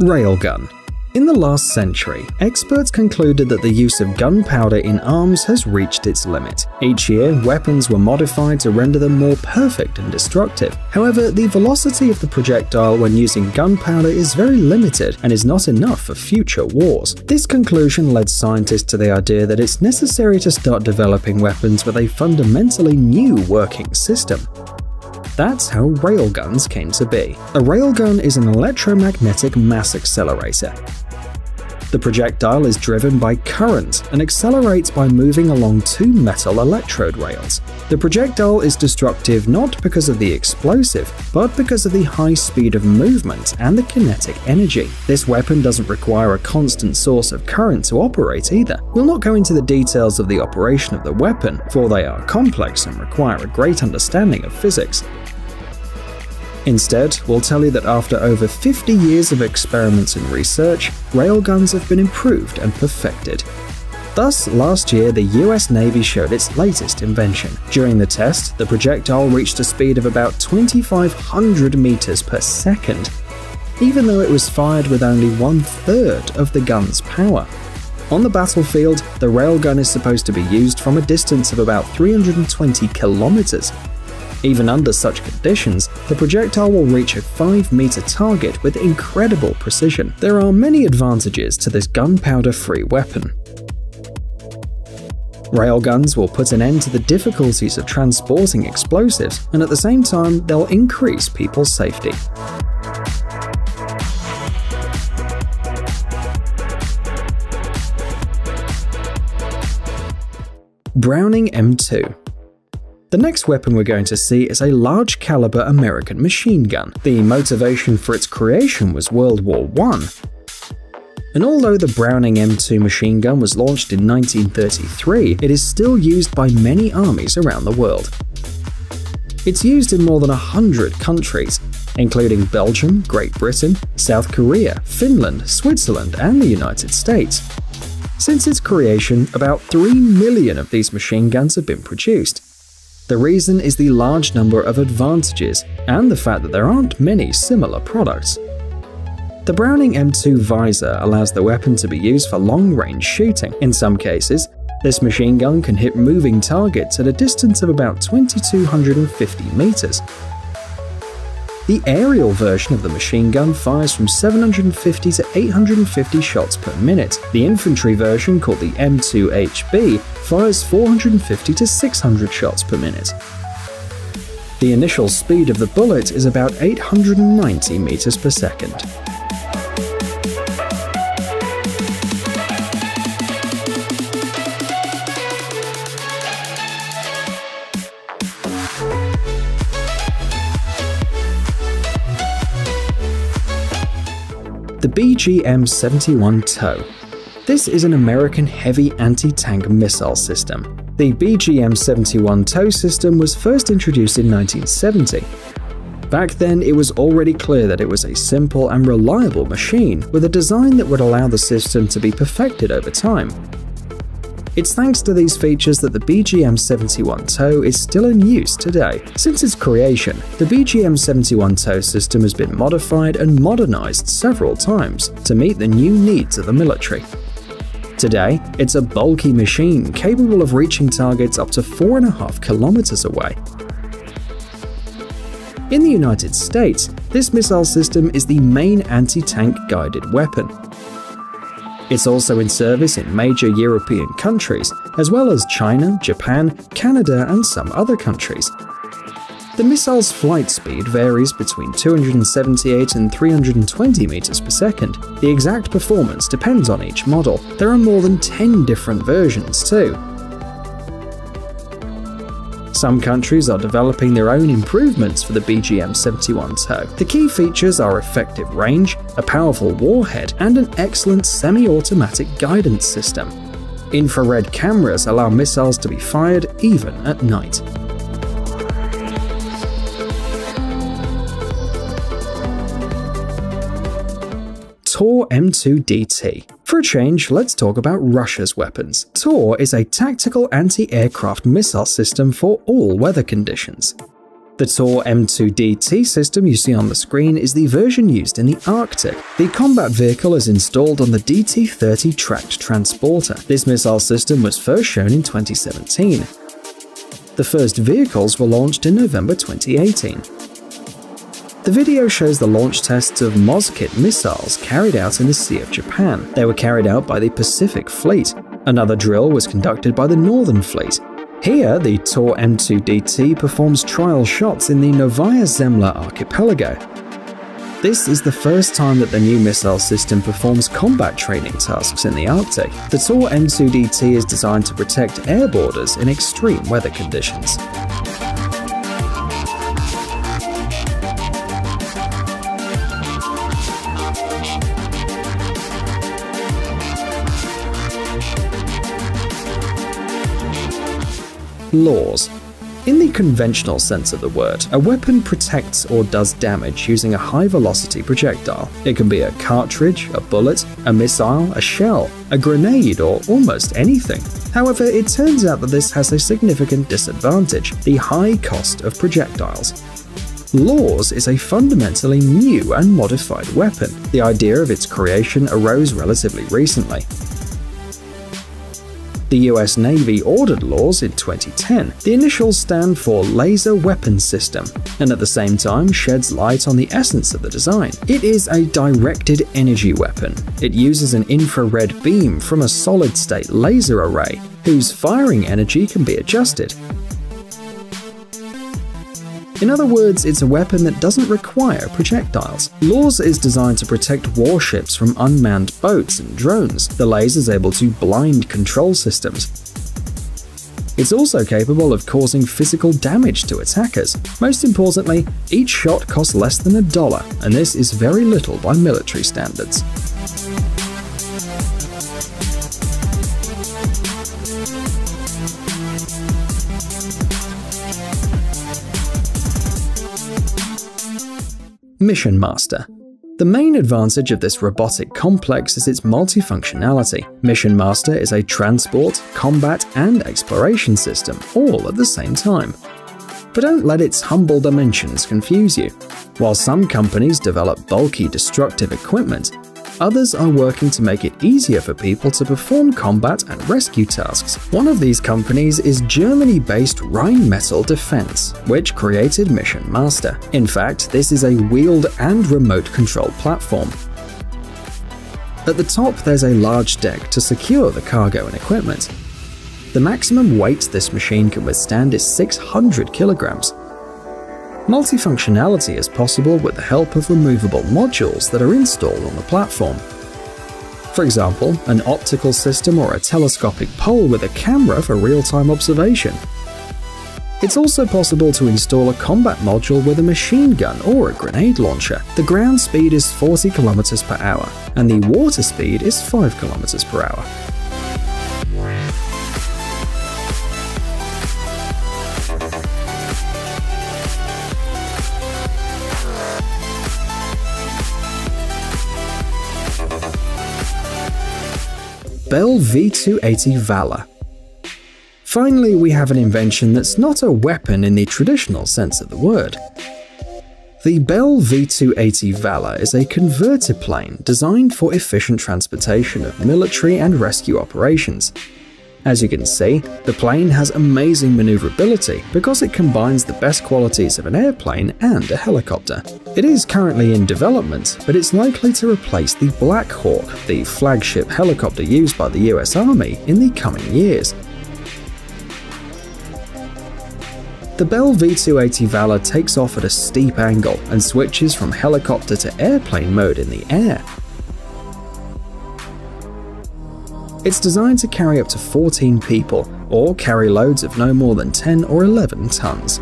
Railgun. In the last century, experts concluded that the use of gunpowder in arms has reached its limit. Each year, weapons were modified to render them more perfect and destructive. However, the velocity of the projectile when using gunpowder is very limited and is not enough for future wars. This conclusion led scientists to the idea that it's necessary to start developing weapons with a fundamentally new working system. That's how railguns came to be. A railgun is an electromagnetic mass accelerator. The projectile is driven by current and accelerates by moving along two metal electrode rails. The projectile is destructive not because of the explosive, but because of the high speed of movement and the kinetic energy. This weapon doesn't require a constant source of current to operate either. We'll not go into the details of the operation of the weapon, for they are complex and require a great understanding of physics. Instead, we'll tell you that after over 50 years of experiments and research, railguns have been improved and perfected. Thus, last year the US Navy showed its latest invention. During the test, the projectile reached a speed of about 2,500 meters per second, even though it was fired with only 1/3 of the gun's power. On the battlefield, the railgun is supposed to be used from a distance of about 320 kilometers. Even under such conditions, the projectile will reach a 5-meter target with incredible precision. There are many advantages to this gunpowder-free weapon. Railguns will put an end to the difficulties of transporting explosives, and at the same time, they'll increase people's safety. Browning M2. The next weapon we're going to see is a large-caliber American machine gun. The motivation for its creation was World War I. And although the Browning M2 machine gun was launched in 1933, it is still used by many armies around the world. It's used in more than 100 countries, including Belgium, Great Britain, South Korea, Finland, Switzerland, and the United States. Since its creation, about 3 million of these machine guns have been produced. The reason is the large number of advantages and the fact that there aren't many similar products. The Browning M2 visor allows the weapon to be used for long-range shooting. In some cases, this machine gun can hit moving targets at a distance of about 2,250 meters. The aerial version of the machine gun fires from 750 to 850 shots per minute. The infantry version, called the M2HB, fires 450 to 600 shots per minute. The initial speed of the bullet is about 890 meters per second. The BGM-71 TOW. This is an American heavy anti-tank missile system. The BGM-71 TOW system was first introduced in 1970. Back then, it was already clear that it was a simple and reliable machine with a design that would allow the system to be perfected over time. It's thanks to these features that the BGM-71 TOW is still in use today. Since its creation, the BGM-71 TOW system has been modified and modernized several times to meet the new needs of the military. Today, it's a bulky machine capable of reaching targets up to 4.5 kilometers away. In the United States, this missile system is the main anti-tank guided weapon. It's also in service in major European countries, as well as China, Japan, Canada, and some other countries. The missile's flight speed varies between 278 and 320 meters per second. The exact performance depends on each model. There are more than 10 different versions too. Some countries are developing their own improvements for the BGM-71 TOW. The key features are effective range, a powerful warhead, and an excellent semi-automatic guidance system. Infrared cameras allow missiles to be fired even at night. Tor M2DT. For a change, let's talk about Russia's weapons. Tor is a tactical anti-aircraft missile system for all weather conditions. The Tor M2DT system you see on the screen is the version used in the Arctic. The combat vehicle is installed on the DT-30 tracked transporter. This missile system was first shown in 2017. The first vehicles were launched in November 2018. The video shows the launch tests of Moskit missiles carried out in the Sea of Japan. They were carried out by the Pacific Fleet. Another drill was conducted by the Northern Fleet. Here, the Tor M2DT performs trial shots in the Novaya Zemlya archipelago. This is the first time that the new missile system performs combat training tasks in the Arctic. The Tor M2DT is designed to protect air borders in extreme weather conditions. Laws. In the conventional sense of the word, a weapon protects or does damage using a high-velocity projectile. It can be a cartridge, a bullet, a missile, a shell, a grenade, or almost anything. However, it turns out that this has a significant disadvantage: the high cost of projectiles. LAWS is a fundamentally new and modified weapon. The idea of its creation arose relatively recently. The US Navy ordered LAWS in 2010. The initials stand for Laser Weapon System, and at the same time sheds light on the essence of the design. It is a directed energy weapon. It uses an infrared beam from a solid-state laser array, whose firing energy can be adjusted. In other words, it's a weapon that doesn't require projectiles. LAWS is designed to protect warships from unmanned boats and drones. The laser is able to blind control systems. It's also capable of causing physical damage to attackers. Most importantly, each shot costs less than $1, and this is very little by military standards. Mission Master. The main advantage of this robotic complex is its multifunctionality. Mission Master is a transport, combat, and exploration system, all at the same time. But don't let its humble dimensions confuse you. While some companies develop bulky, destructive equipment, others are working to make it easier for people to perform combat and rescue tasks. One of these companies is Germany-based Rheinmetall Defense, which created Mission Master. In fact, this is a wheeled and remote-controlled platform. At the top, there's a large deck to secure the cargo and equipment. The maximum weight this machine can withstand is 600 kilograms. Multifunctionality is possible with the help of removable modules that are installed on the platform. For example, an optical system or a telescopic pole with a camera for real-time observation. It's also possible to install a combat module with a machine gun or a grenade launcher. The ground speed is 40 km per hour, and the water speed is 5 km per hour. Bell V280 Valor. Finally, we have an invention that's not a weapon in the traditional sense of the word. The Bell V280 Valor is a converter plane designed for efficient transportation of military and rescue operations. As you can see, the plane has amazing maneuverability because it combines the best qualities of an airplane and a helicopter. It is currently in development, but it's likely to replace the Black Hawk, the flagship helicopter used by the US Army, in the coming years. The Bell V280 Valor takes off at a steep angle and switches from helicopter to airplane mode in the air. It's designed to carry up to 14 people, or carry loads of no more than 10 or 11 tons.